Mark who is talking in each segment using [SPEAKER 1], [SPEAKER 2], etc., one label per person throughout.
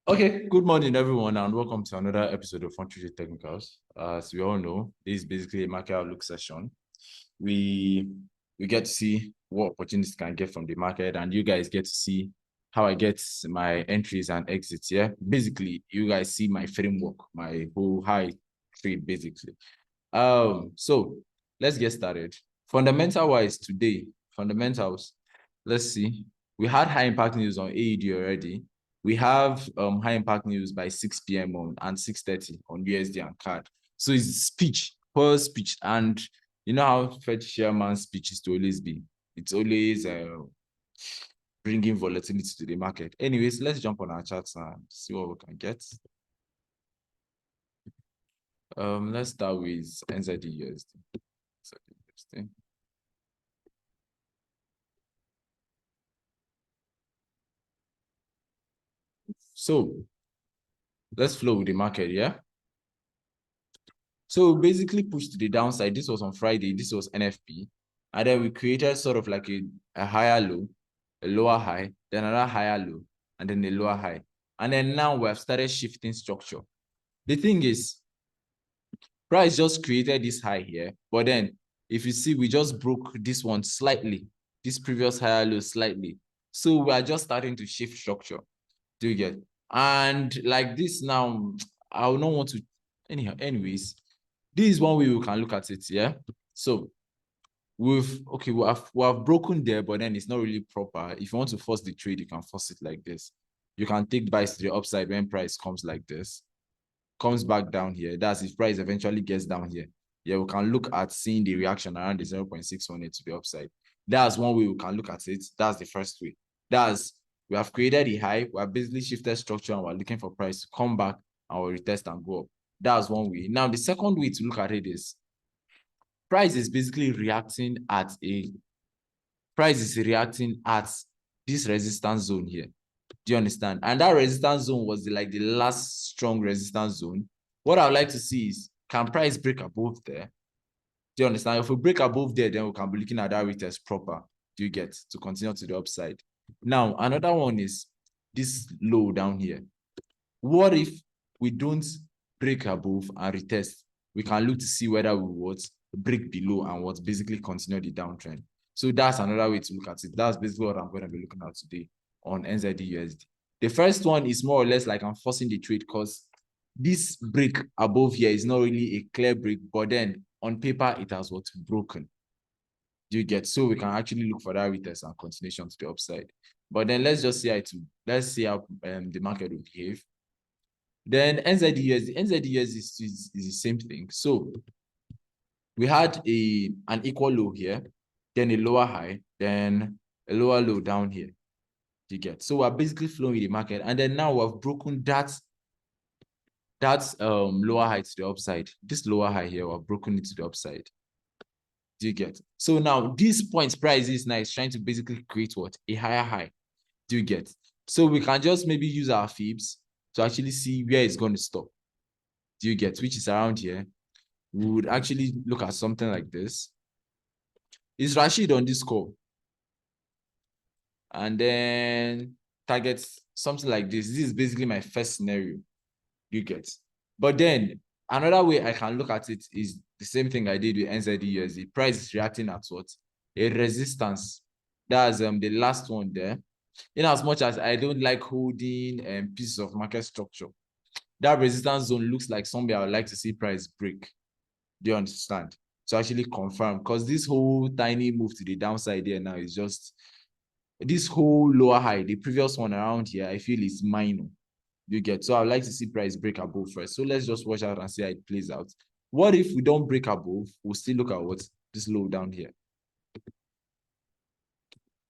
[SPEAKER 1] Okay, good morning, everyone, and welcome to another episode of 130 Technicals. As we all know, this is basically a market outlook session. We get to see what opportunities can get from the market, and you guys get to see how I get my entries and exits. Yeah, basically, you guys see my framework, my whole high trade, basically. So let's get started. Fundamental wise today, fundamentals. Let's see. We had high impact news on AED already. We have high impact news by 6 p.m. on and 6:30 on USD and CAD. So it's speech, per speech, and you know how Fed chairman's speech is to always be. It's always bringing volatility to the market. Anyways, let's jump on our charts and see what we can get. Let's start with NZD USD. So let's flow with the market, yeah? So basically pushed to the downside. This was on Friday. This was NFP. And then we created sort of like a higher low, a lower high, then another higher low, and then a lower high. And then now we have started shifting structure. The thing is, price just created this high here. But then if you see, we just broke this one slightly, this previous higher low slightly. So we are just starting to shift structure. Do you get? And like this now, I will not want to, anyways, this is one way we can look at it, yeah? So we have broken there, but then it's not really proper. If you want to force the trade, you can force it like this. You can take buys to the upside when price comes like this, comes back down here. That's if price eventually gets down here. Yeah, we can look at seeing the reaction around the 0.618 to the upside. That's one way we can look at it. That's the first way. We have created a high, we have basically shifted structure, and we're looking for price to come back and we'll retest and go up. That's one way. Now, the second way to look at it is price is basically reacting at this resistance zone here. Do you understand? And that resistance zone was like the last strong resistance zone. What I would like to see is, can price break above there? Do you understand? If we break above there, then we can be looking at that retest proper. Do you get to continue to the upside? Now, another one is this low down here. What if we don't break above and retest? We can look to see whether we would break below and what basically continue the downtrend. So that's another way to look at it. That's basically what I'm going to be looking at today on NZD USD. The first one is more or less like I'm forcing the trade because this break above here is not really a clear break, but then on paper it has what's broken. Do you get? So we can actually look for that retest and continuation to the upside. But then let's just see how the market will behave. Then NZD is the same thing. So we had an equal low here, then a lower high, then a lower low down here. Do you get? So we're basically flowing with the market, and then now we've broken that lower high to the upside. This lower high here, we've broken it to the upside. Do you get? So now this point price is now trying to basically create what? A higher high. Do you get? So we can just maybe use our fibs to actually see where it's going to stop. Do you get? Which is around here. We would actually look at something like this. Is Rashid on this call? And then target something like this. This is basically my first scenario. You get. But then another way I can look at it is the same thing I did with NZD USD. Price is reacting at what? A resistance. That's the last one there. In as much as I don't like holding pieces of market structure, that resistance zone looks like somewhere I would like to see price break. Do you understand? To actually confirm, because this whole tiny move to the downside there now is just this whole lower high, the previous one around here, I feel is minor. You get? So I'd like to see price break above first. So let's just watch out and see how it plays out. What if we don't break above? We'll still look at what this low down here.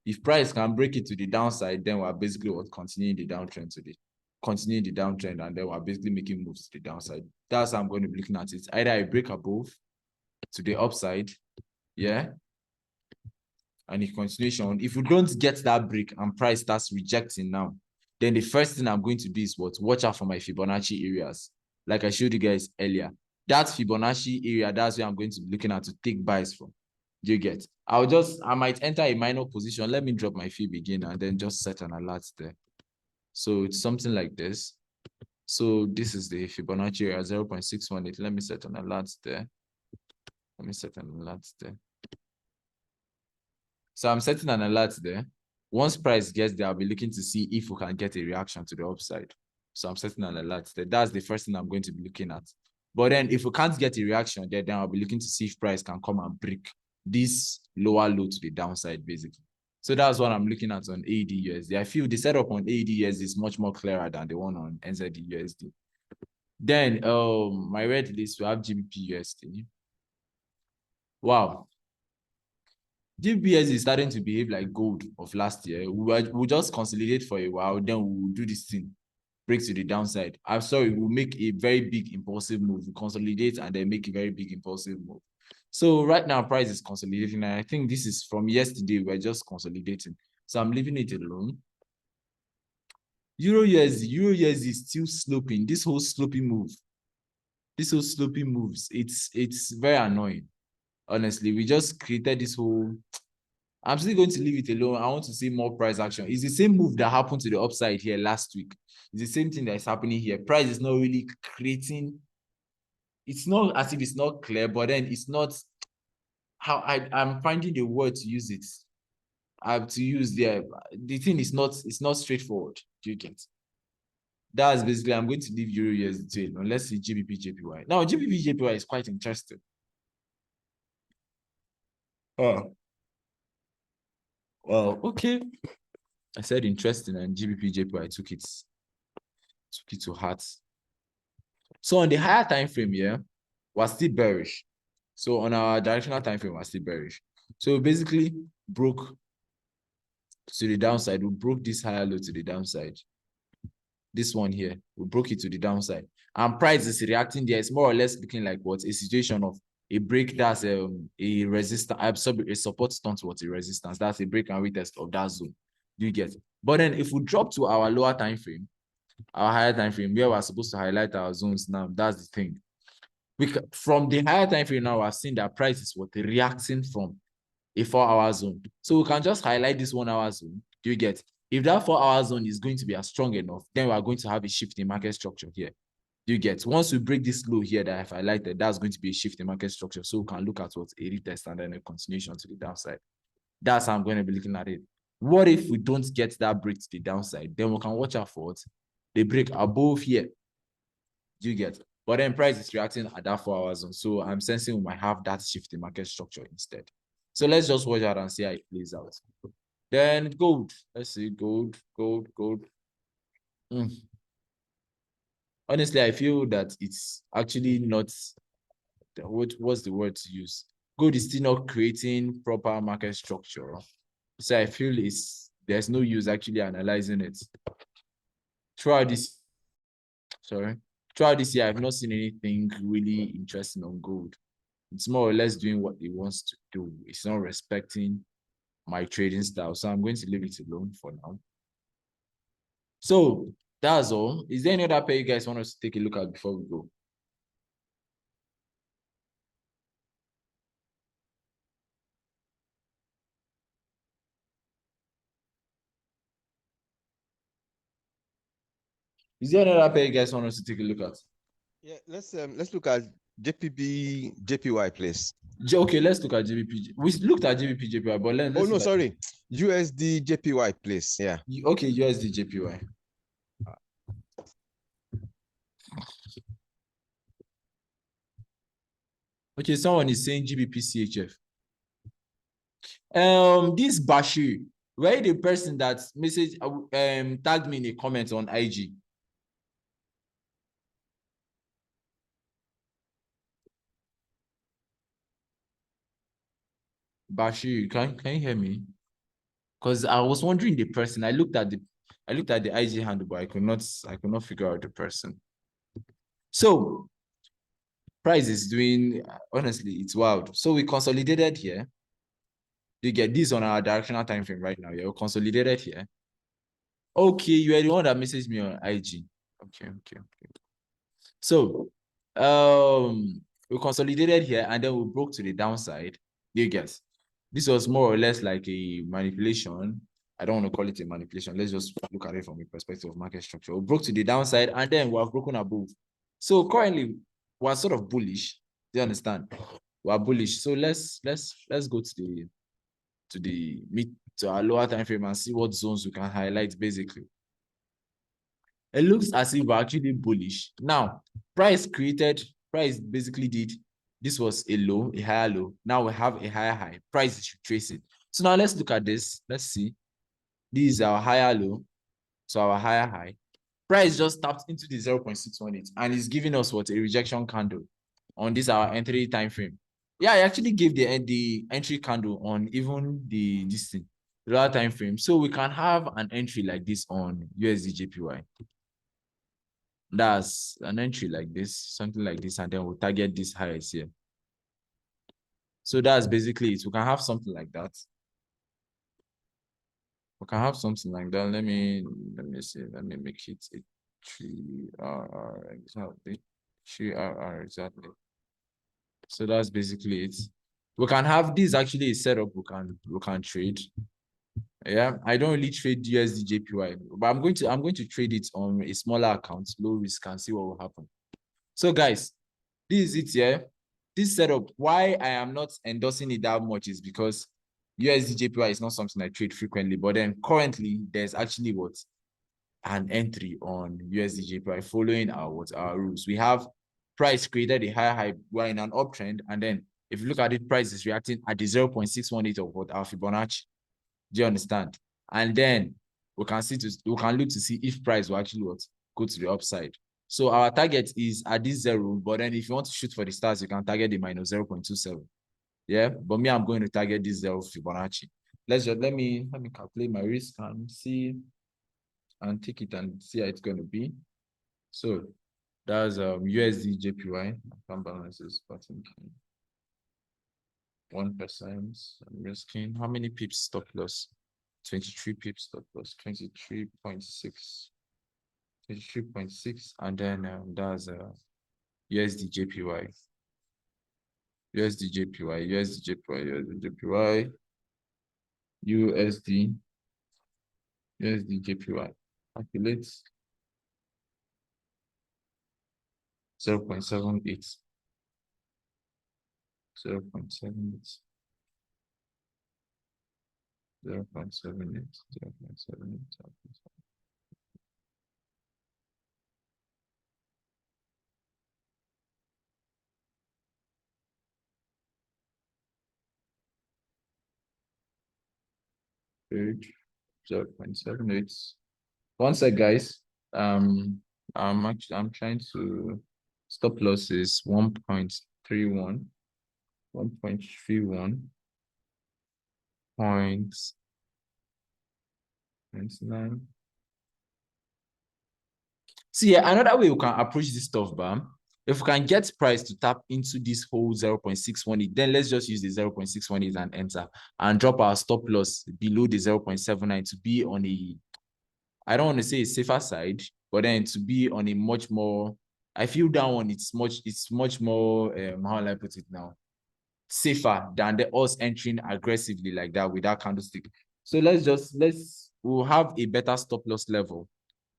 [SPEAKER 1] If price can break it to the downside, then we're basically continuing the downtrend today. Continuing the downtrend, and then we're basically making moves to the downside. That's how I'm going to be looking at it. Either I break above to the upside, yeah, and in continuation, if we don't get that break and price starts rejecting now, then the first thing I'm going to do is what? Watch out for my Fibonacci areas. Like I showed you guys earlier. That Fibonacci area, that's where I'm going to be looking at to take buys from. Do you get? I might enter a minor position. Let me drop my fib again and then just set an alert there. So it's something like this. So this is the Fibonacci area 0.618. Let me set an alert there. Let me set an alert there. So I'm setting an alert there. Once price gets there, I'll be looking to see if we can get a reaction to the upside. So I'm setting an alert there. That's the first thing I'm going to be looking at. But then if we can't get a reaction there, then I'll be looking to see if price can come and break this lower low to the downside, basically. So that's what I'm looking at on AED-USD. I feel the setup on AED-USD is much more clearer than the one on NZD-USD. Then my red list, we have GBP-USD. Wow. GBP is starting to behave like gold of last year. We'll just consolidate for a while, then we'll do this thing, break to the downside. I'm sorry, we'll make a very big impulsive move. We consolidate and then make a very big impulsive move. So right now, price is consolidating, and I think this is from yesterday. We're just consolidating. So I'm leaving it alone. Euro USD is still sloping. This whole sloping move, it's very annoying. Honestly, we just created this whole. I'm still going to leave it alone. I want to see more price action. It's the same move that happened to the upside here last week. It's the same thing that is happening here. Price is not really creating. It's not as if it's not clear, but then it's not how I'm finding the word to use it. I have to use the thing is not, it's not straightforward. Do you get? That's basically, I'm going to leave Euro USD alone. Let's see GBP JPY. Now, GBP JPY is quite interesting. Oh. Well, okay. I said interesting, and GBP JPY took it to heart. So on the higher time frame, yeah, we're still bearish. So on our directional time frame, we're still bearish. So basically broke to the downside. We broke this higher low to the downside. This one here, we broke it to the downside. And price is reacting there. It's more or less looking like what a situation of a break that's a resistance, a support stone towards a resistance. That's a break and retest of that zone. Do you get? But then if we drop to our lower time frame, our higher time frame, where we're supposed to highlight our zones now, that's the thing. From the higher time frame now, I've seen that price is what reacting from a 4-hour zone. So we can just highlight this 1-hour zone. Do you get? If that 4-hour zone is going to be strong enough, then we are going to have a shift in market structure here. Do you get? Once we break this low here that I've highlighted, that's going to be a shift in market structure. So we can look at what a retest and then a continuation to the downside. That's how I'm going to be looking at it. What if we don't get that break to the downside? Then we can watch out for it. They break above here. Do you get? But then price is reacting at that 4-hour zone. So I'm sensing we might have that shift in market structure instead. So let's just watch out and see how it plays out. Then gold. Let's see, gold. Honestly, I feel that it's actually not, what's the word to use? Gold is still not creating proper market structure. So I feel there's no use actually analyzing it. Throughout this year, I've not seen anything really interesting on gold. It's more or less doing what it wants to do. It's not respecting my trading style. So I'm going to leave it alone for now. So that's all. Is there any other pair you guys want us to take a look at before we go? Is there another pair you guys want us to take a look at?
[SPEAKER 2] Yeah, let's look at JPB JPY, please.
[SPEAKER 1] Okay, let's look at GBP. We looked at GBP JPY, but let's
[SPEAKER 2] oh no, sorry, USD JPY, please. Yeah.
[SPEAKER 1] Okay, USD JPY. Okay, someone is saying GBP CHF. This Bashir, where the person that message tagged me in a comment on IG. Bashir, can you hear me? Because I was wondering the person. I looked at the IG handle, but I could not figure out the person. So price is doing, honestly, it's wild. So we consolidated here. You get this on our directional time frame right now. You're consolidated here. Okay, you are the one that messaged me on IG. Okay. So we consolidated here and then we broke to the downside. You get, this was more or less like a manipulation, I don't want to call it a manipulation. Let's just look at it from a perspective of market structure. We broke to the downside and then we have broken above. So currently we're sort of bullish. Do you understand? We're bullish. So let's go to the mid to our lower time frame and see what zones we can highlight basically. It looks as if we're actually bullish. Now, price basically did, this was a low, a higher low. Now we have a higher high. Price should trace it. So now let's look at this. Let's see. This is our higher low. So our higher high. Price just tapped into the 0.618 and is giving us what? A rejection candle on this our entry time frame. Yeah, I actually gave the entry candle on even this thing, the lower time frame. So we can have an entry like this on USD JPY. That's an entry like this, something like this, and then we'll target this highest here. So that's basically it. We can have something like that. We can have something like that. Let me see. Let me make it a 3RR exactly. 3RR exactly. So that's basically it. We can have this actually a setup we can trade. Yeah, I don't really trade USD JPY, but I'm going to trade it on a smaller account, low risk, and see what will happen. So guys, this is it here. This setup, why I am not endorsing it that much is because USD JPY is not something I trade frequently, but then currently there's actually what? An entry on USD JPY following our rules. We have price created a higher high, we're in an uptrend, and then if you look at it, price is reacting at the 0.618 of what our Fibonacci. Do you understand? And then we can look to see if price will actually what? Go to the upside. So our target is at this 0, but then if you want to shoot for the stars, you can target the minus 0.27. Yeah, but me, I'm going to target this 0 Fibonacci. Let me calculate my risk and see and take it and see how it's going to be. So that's USD JPY. Account balance is 1%. I'm risking how many pips stop loss? 23 pips stop loss, 23.6. 23.6, and then that's USD JPY. USD JPY, USD JPY, USD JPY, USD, USD JPY. Calculate 0.78. 0.78. 0.78. 0.78. 0.78. One sec, guys. I'm trying to stop losses 1.31, 1.31, 0.9. See, yeah, another way we can approach this stuff, Bam. If we can get price to tap into this whole 0.618, then let's just use the 0.618 and enter and drop our stop loss below the 0.79 to be on a, I don't want to say a safer side, but then to be on a much more, I feel that one, it's much more, how will I put it now? Safer than us entering aggressively like that with that candlestick. So we'll have a better stop loss level.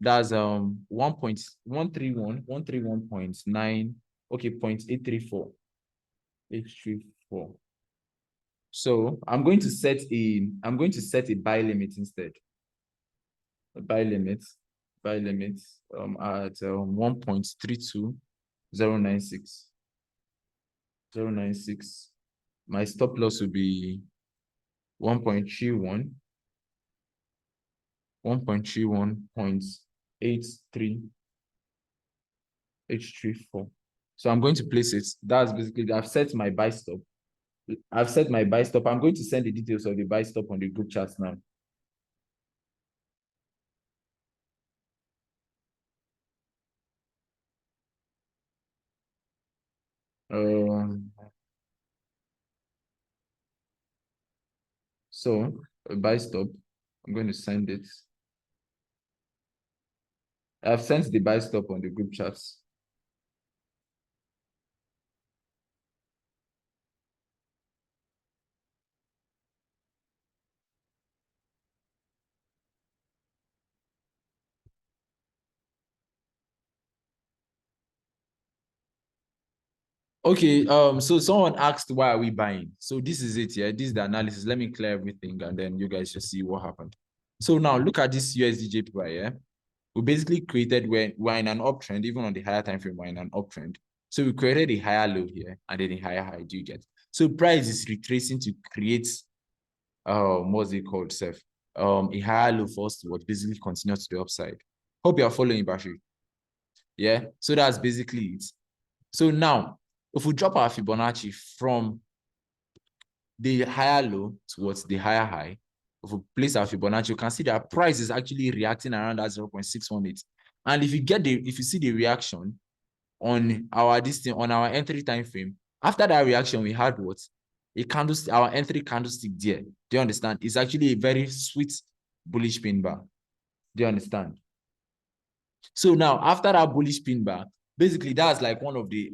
[SPEAKER 1] That's 1.131.9, okay, 0.834. 834. So I'm going to set a buy limit instead. A buy limit at 1.32096. 096. My stop loss will be 1.31, 1.31.834. So I'm going to place it. That's basically, I've set my buy stop. I'm going to send the details of the buy stop on the group chat now. So a buy stop, I'm going to send it. I've sent the buy stop on the group chats. Okay, so someone asked why are we buying? So this is it, yeah. This is the analysis. Let me clear everything and then you guys just see what happened. So now look at this USD JPY, yeah. We basically created when we're in an uptrend, even on the higher time frame, we're in an uptrend. So we created a higher low here and then a higher high. Do you get? So price is retracing to create what's it called, Seth? A higher low for us to what basically continue to the upside. Hope you are following, Bashi. Yeah, so that's basically it. So now, if we drop our Fibonacci from the higher low towards the higher high, if we place our Fibonacci, you can see that price is actually reacting around that 0.618. And if you see the reaction on our on our entry time frame, after that reaction, we had what? A candlestick, our entry candlestick there. Do you understand? It's actually a very sweet bullish pin bar. Do you understand? So now, after that bullish pin bar, basically that's like one of the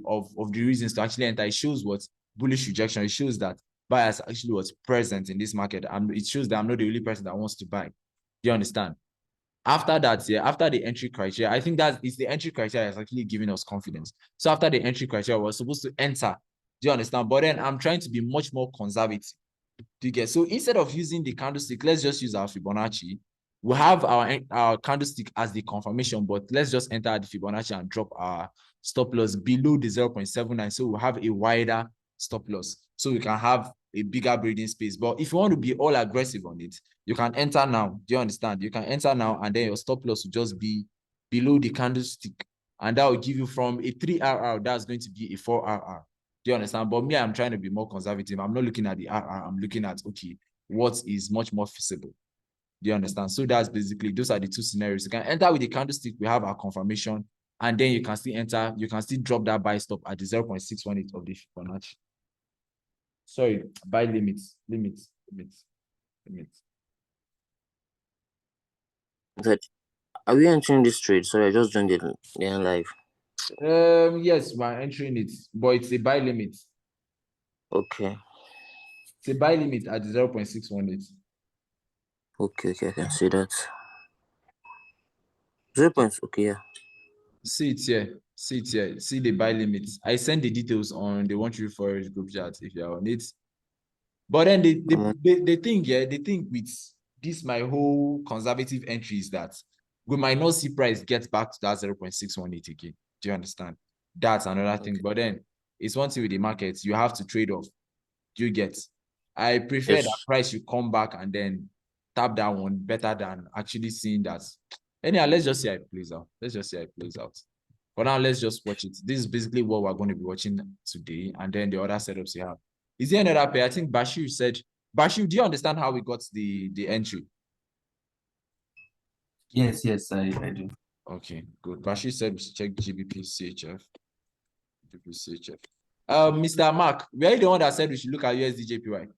[SPEAKER 1] reasons to actually enter. It shows what bullish rejection. It shows that buyers actually was present in this market. And it shows that I'm not the only person that wants to buy. Do you understand? After that, yeah, after the entry criteria, I think that is the entry criteria that's actually giving us confidence. So after the entry criteria, we're supposed to enter. Do you understand? But then I'm trying to be much more conservative. Do you get? So instead of using the candlestick, let's just use our Fibonacci. We have our candlestick as the confirmation, but let's just enter the Fibonacci and drop our stop loss below the 0.79. So we'll have a wider stop loss. So we can have a bigger breathing space. But if you want to be all aggressive on it, you can enter now. Do you understand? You can enter now, and then your stop loss will just be below the candlestick. And that will give you from a 3RR, that's going to be a 4RR. Do you understand? But me, I'm trying to be more conservative. I'm not looking at the RR. I'm looking at, okay, what is much more feasible. Do you understand? So that's basically, those are the two scenarios. You can enter with the candlestick. We have our confirmation. And then you can still enter. You can still drop that buy stop at the 0.618 of the Fibonacci. Sorry, buy limits.
[SPEAKER 3] That are we entering this trade? Sorry, I just joined the live.
[SPEAKER 1] Yes, we're entering it, but it's a buy limit.
[SPEAKER 3] Okay.
[SPEAKER 1] It's a buy limit at 0.618.
[SPEAKER 3] Okay, I can see that. 0. Okay, yeah.
[SPEAKER 1] See it here. See the buy limits. I send the details on the 134 group chat if you're on it. But then the thing with this, my whole conservative entry is that we might not see price get back to that 0.618 again. Do you understand? That's another thing. But then it's one thing with the markets, you have to trade off. Do you get? I prefer that price should come back and then tap that one better than actually seeing that. Anyhow, let's just see how it plays out. For now, let's just watch it. This is basically what we're going to be watching today, and then the other setups you have. Is there another pair? I think Bashir said. Bashir, do you understand how we got the entry?
[SPEAKER 4] Yes, I do.
[SPEAKER 1] Okay, good. Bashir said we should check GBP CHF. Mr. Mark, were you the one that said we should look at USD JPY?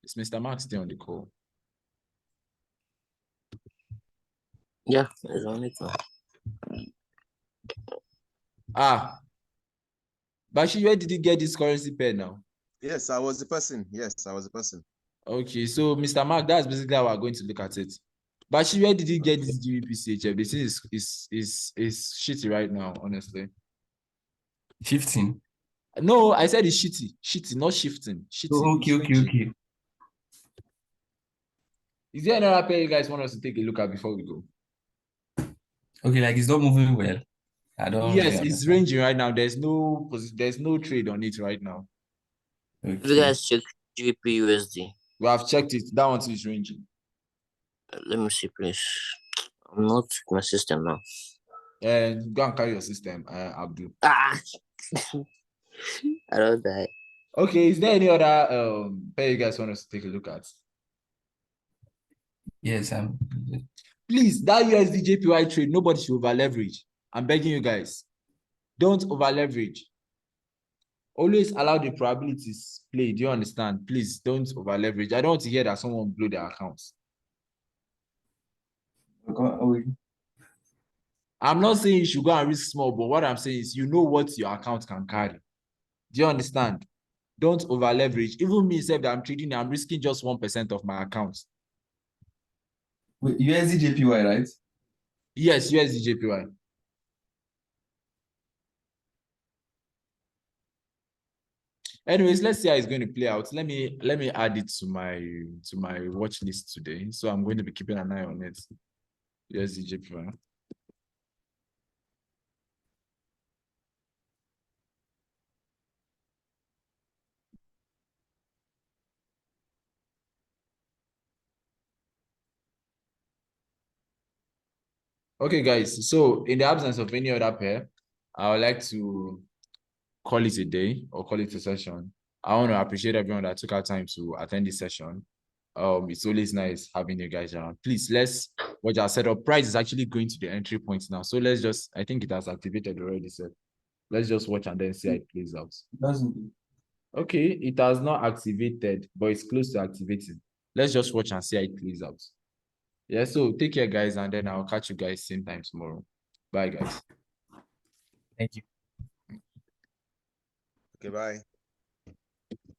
[SPEAKER 1] Is Mr. Mark still on the call?
[SPEAKER 3] Yeah, it's on it now.
[SPEAKER 1] Bashi, where did you get this currency pair now?
[SPEAKER 2] Yes, I was the person.
[SPEAKER 1] Okay, so Mr. Mark, that's basically how we're going to look at it. Bashi, where did you get this GBP CHF? This is shitty right now, honestly.
[SPEAKER 4] Shifting?
[SPEAKER 1] No, I said it's shitty. Shitty, not shifting. Shitty.
[SPEAKER 4] Oh, okay.
[SPEAKER 1] Is there another pair you guys want us to take a look at before we go?
[SPEAKER 4] Okay, like it's not moving well.
[SPEAKER 1] Yes, it's ranging right now. There's no trade on it right now.
[SPEAKER 3] Okay. You guys check GBP USD.
[SPEAKER 1] We have checked it. That one too is ranging.
[SPEAKER 3] Let me see, please. I'm not my system now.
[SPEAKER 1] And go and carry your system, Abdul.
[SPEAKER 3] I don't die.
[SPEAKER 1] Okay, is there any other pair you guys want us to take a look at?
[SPEAKER 4] Yes,
[SPEAKER 1] please, that USD JPY trade, nobody should over leverage. I'm begging you guys. Don't over leverage. Always allow the probabilities play. Do you understand? Please don't over leverage. I don't want to hear that someone blew their accounts. I'm not saying you should go and risk small, but what I'm saying is you know what your account can carry. Do you understand? Don't over leverage. Even me, say that I'm trading, I'm risking just 1% of my account.
[SPEAKER 4] USD JPY, right?
[SPEAKER 1] Yes, USD JPY. Anyways, let's see how it's going to play out. Let me add it to my watch list today. So I'm going to be keeping an eye on it. Yes, JPY. Okay, guys. So in the absence of any other pair, I would like to call it a day or call it a session. I want to appreciate everyone that took our time to attend this session. It's always nice having you guys around. Please, let's watch our setup. Price is actually going to the entry point now. So let's just, I think it has activated already. So let's just watch and then see how it plays out.
[SPEAKER 4] Doesn't.
[SPEAKER 1] Okay, it has not activated, but it's close to activating. Let's just watch and see how it plays out. Yeah, so take care, guys, and then I'll catch you guys same time tomorrow. Bye, guys.
[SPEAKER 4] Thank you.
[SPEAKER 2] Okay, bye.